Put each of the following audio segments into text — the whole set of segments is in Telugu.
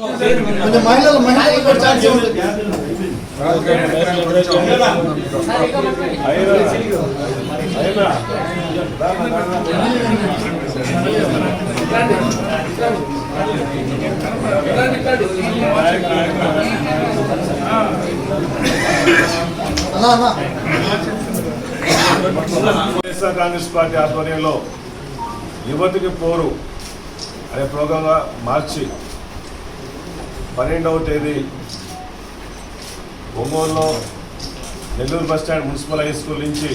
కొంచెం మహిళలు కూడా ఛాన్స్ ఉంటుంది. వైఎస్ఆర్ కాంగ్రెస్ పార్టీ ఆధ్వర్యంలో యువతికి పోరు అనే ప్రోగ్రాంగా మార్చి 12వ తేదీ ఒంగోలులో Nellore bus stand municipal high school నుంచి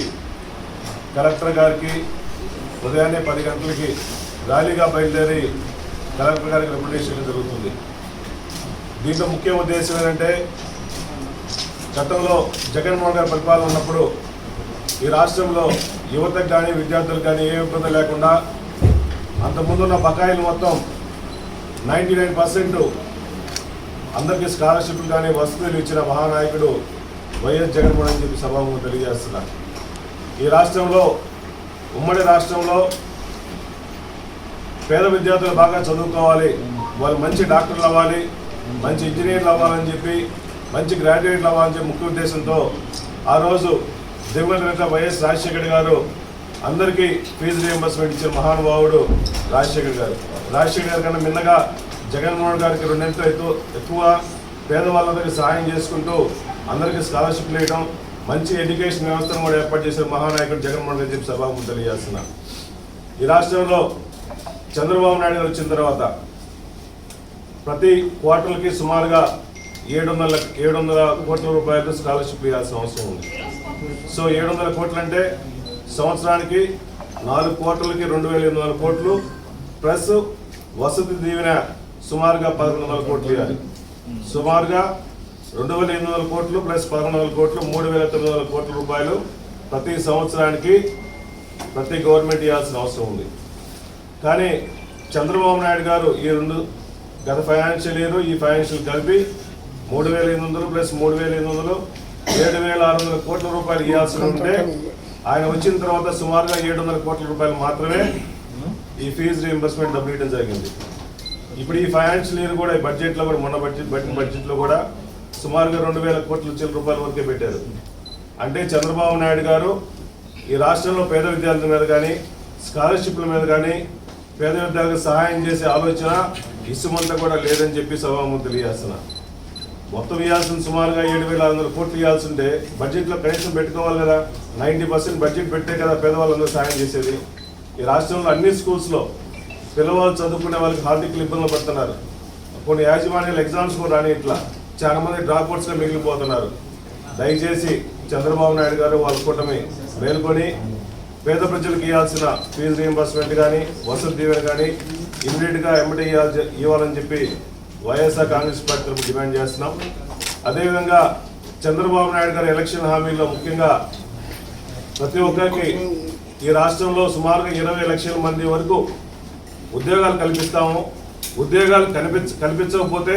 కలెక్టర్ గారికి ఉదయాన్నే 10 గంటలకి ర్యాలీగా బయలుదేరి కలెక్టర్ గారికి రిప్రజెంటేషన్ జరుగుతుంది. దీంట్లో ముఖ్య ఉద్దేశం ఏంటంటే గతంలో జగన్మోహన్ గారి పరిపాలన ఉన్నప్పుడు ఈ రాష్ట్రంలో యువతకు కానీ విద్యార్థులకు కానీ ఏ ఇబ్బంది లేకుండా అంతకుముందున్న బకాయిలు మొత్తం 99% అందరికీ స్కాలర్షిప్లు కానీ వసతులు ఇచ్చిన మహానాయకుడు వైఎస్ జగన్మోహన్ అని చెప్పి సభాముఖంగా తెలియజేస్తున్నారు. ఈ రాష్ట్రంలో ఉమ్మడి రాష్ట్రంలో పేద విద్యార్థులు బాగా చదువుకోవాలి, వాళ్ళు మంచి డాక్టర్లు అవ్వాలి, మంచి ఇంజనీర్లు అవ్వాలని చెప్పి, మంచి గ్రాడ్యుయేట్లు అవ్వాలని చెప్పి ముఖ్య ఉద్దేశంతో ఆ రోజు దివంగత నేత వైఎస్ రాజశేఖర్ గారు అందరికీ ఫీజు రియంబర్స్మెంట్ ఇచ్చిన మహానుభావుడు రాజశేఖర్ గారు. రాజశేఖర్ గారి కన్నా మిన్నగా జగన్మోహన్ గారికి 2 నెలలు ఎక్కువ పేదవాళ్ళందరికీ సహాయం చేసుకుంటూ అందరికీ స్కాలర్షిప్లు వేయడం, మంచి ఎడ్యుకేషన్ వ్యవస్థను కూడా ఏర్పాటు చేసిన మహానాయకుడు జగన్మోహన్ గారు చెప్పి సభాముఖంగా తెలియజేస్తున్నారు. ఈ రాష్ట్రంలో చంద్రబాబు నాయుడు గారు వచ్చిన తర్వాత ప్రతి క్వార్టర్కి సుమారుగా 700 కోట్ల రూపాయలు స్కాలర్షిప్ ఇవ్వాల్సిన అవసరం ఉంది. సో 700 కోట్లు అంటే సంవత్సరానికి 4 క్వార్టర్లకి 2,800 కోట్లు ప్లస్ వసతి దీవెన సుమారుగా 1,100 కోట్లు ఇవ్వాలి. సుమారుగా 2,800 కోట్లు ప్లస్ 1,100 కోట్లు 3,900 కోట్ల రూపాయలు ప్రతి సంవత్సరానికి ప్రతి గవర్నమెంట్ ఇవ్వాల్సిన అవసరం ఉంది. కానీ చంద్రబాబు నాయుడు గారు ఈ గత ఫైనాన్షియల్ ఇయర్ ఈ ఫైనాన్షియల్ కలిపి 3,800 ప్లస్ 3,800 7,600 కోట్ల రూపాయలు ఇవ్వాల్సి ఉంటే ఆయన వచ్చిన తర్వాత సుమారుగా 700 కోట్ల రూపాయలు మాత్రమే ఈ ఫీజు రీయింబర్స్మెంట్ డబ్బులు ఇవ్వడం జరిగింది. ఇప్పుడు ఈ ఫైనాన్షియల్ ఇయర్ కూడా ఈ బడ్జెట్లో కూడా మొన్న బడ్జెట్లో కూడా సుమారుగా 2,000 కోట్ల రూపాయల వరకే పెట్టారు. అంటే చంద్రబాబు నాయుడు గారు ఈ రాష్ట్రంలో పేద విద్యార్థుల మీద కానీ స్కాలర్షిప్ల మీద కానీ పేద విద్యార్థులకు సహాయం చేసే ఆలోచన ఇసుమంతా కూడా లేదని చెప్పి సభాముఖంగా తెలియజేస్తున్నారు. మొత్తం ఇవ్వాల్సిన సుమారుగా 7,600 కోట్లు ఇవ్వాల్సి ఉంటే బడ్జెట్లో కనీసం పెట్టుకోవాలి కదా. 90% బడ్జెట్ పెట్టే కదా పేదవాళ్ళందరూ సహాయం చేసేది. ఈ రాష్ట్రంలో అన్ని స్కూల్స్లో పిల్లవాళ్ళు చదువుకునే వాళ్ళకి హార్దికలు ఇబ్బందులు పడుతున్నారు. కొన్ని యాజమాన్యాలు ఎగ్జామ్స్ కూడా రాని ఇట్లా చాలా మంది డ్రాప్అవుట్స్గా మిగిలిపోతున్నారు. దయచేసి చంద్రబాబు నాయుడు గారు వాళ్ళ కూటమి మేల్కొని పేద ప్రజలకు ఇవ్వాల్సిన ఫీజు రీయింబర్స్మెంట్ కానీ వసతి దీవెన కానీ ఇమ్మీడియట్గా ఎమ్మటే ఇవ్వాలని చెప్పి వైఎస్ఆర్ కాంగ్రెస్ పార్టీ తరఫున డిమాండ్ చేస్తున్నాం. అదేవిధంగా చంద్రబాబు నాయుడు గారి ఎలక్షన్ హామీల్లో ముఖ్యంగా ప్రతి ఒక్కరికి ఈ రాష్ట్రంలో సుమారుగా 20 లక్షల మంది వరకు ఉద్యోగాలు కల్పిస్తాము, ఉద్యోగాలు కల్పించకపోతే